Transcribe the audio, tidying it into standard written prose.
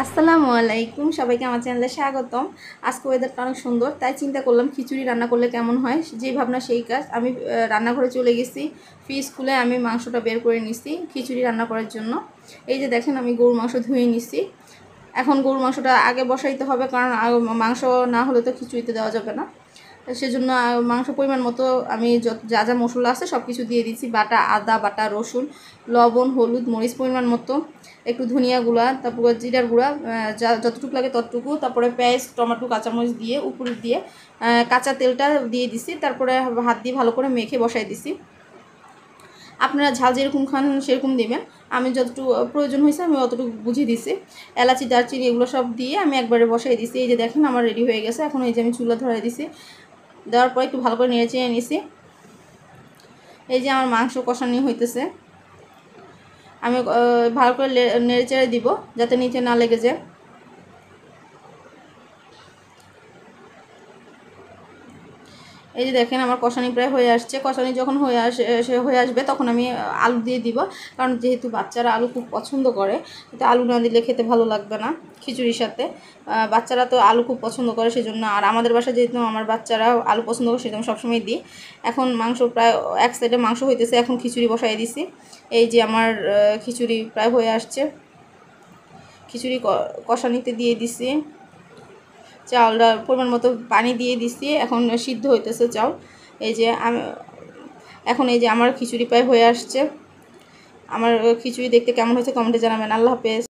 আসসালামু আলাইকুম, সবাইকে আমার চ্যানেলে স্বাগতম। আজকে ওয়েদারটা অনেক সুন্দর, তাই চিন্তা করলাম খিচুড়ি রান্না করলে কেমন হয়। যেই ভাবনা সেই কাজ। আমি রান্নাঘরে চলে গেছি, ফ্রিজ খুলে আমি মাংসটা বের করে নিছি খিচুড়ি রান্না করার জন্য। এই যে দেখেন, আমি গরুর মাংস ধুয়ে নিছি। এখন গরুর মাংসটা আগে বসাইতে হবে, কারণ মাংস না হলে তো খিচুড়িতে দেওয়া যাবে না। সেজন্য মাংস পরিমাণ মতো আমি যা যা মশলা আছে সব কিছু দিয়ে দিচ্ছি। বাটা আদা, বাটা রসুন, লবণ, হলুদ, মরিচ পরিমাণ মতো, একটু ধনিয়া গুঁড়া, তারপর জিরার গুঁড়া, যা যতটুকু লাগে ততটুকু, তারপরে পেঁয়াজ, টমেটো, কাঁচামরিচ দিয়ে উপরে দিয়ে কাঁচা তেলটা দিয়ে দিছি। তারপরে হাত দিয়ে ভালো করে মেখে বসাই দিছি। আপনারা ঝাল যেরকম খান সেরকম দেবেন। আমি যতটুকু প্রয়োজন হয়েছে আমি অতটুকু বুঝিয়ে দিছি। এলাচি, দারচিনি এগুলো সব দিয়ে আমি একবারে বসাই দিছি। এই যে দেখেন, আমার রেডি হয়ে গেছে। এখন এই যে আমি চুলা ধরাই দিছি। দেওয়ার পর একটু ভালো করে নেড়ে চেড়ে নিছি। এই যে আমার মাংস কষানি হইতেছে, আমি ভালো করে নেড়ে চেড়ে দিব যাতে নিচে না লেগে যায়। এই যে দেখেন, আমার কষানি প্রায় হয়ে আসছে। কষানি যখন হয়ে আসবে তখন আমি আলু দিয়ে দিব, কারণ যেহেতু বাচ্চারা আলু খুব পছন্দ করে, তো আলু না দিলে খেতে ভালো লাগবে না খিচুড়ির সাথে। বাচ্চারা তো আলু খুব পছন্দ করে, সেজন্য। আর আমাদের বাসায় যেহেতু আমার বাচ্চারা আলু পছন্দ করে, সেজন্য সবসময় দিই। এখন মাংস প্রায় এক সাইডে মাংস হইতেছে, এখন খিচুড়ি বসাই দিছি। এই যে আমার খিচুড়ি প্রায় হয়ে আসছে। খিচুড়ি কষানিতে দিয়ে দিছি। চাউলটা পরিমাণ মতো পানি দিয়ে দিছি, এখন সিদ্ধ হইতেছে চাউল। এই যে এখন এই যে আমার খিচুড়ি প্রায় হয়ে আসছে। আমার খিচুড়ি দেখতে কেমন হয়েছে কমেন্টে জানাবেন। আল্লাহ হাফেজ।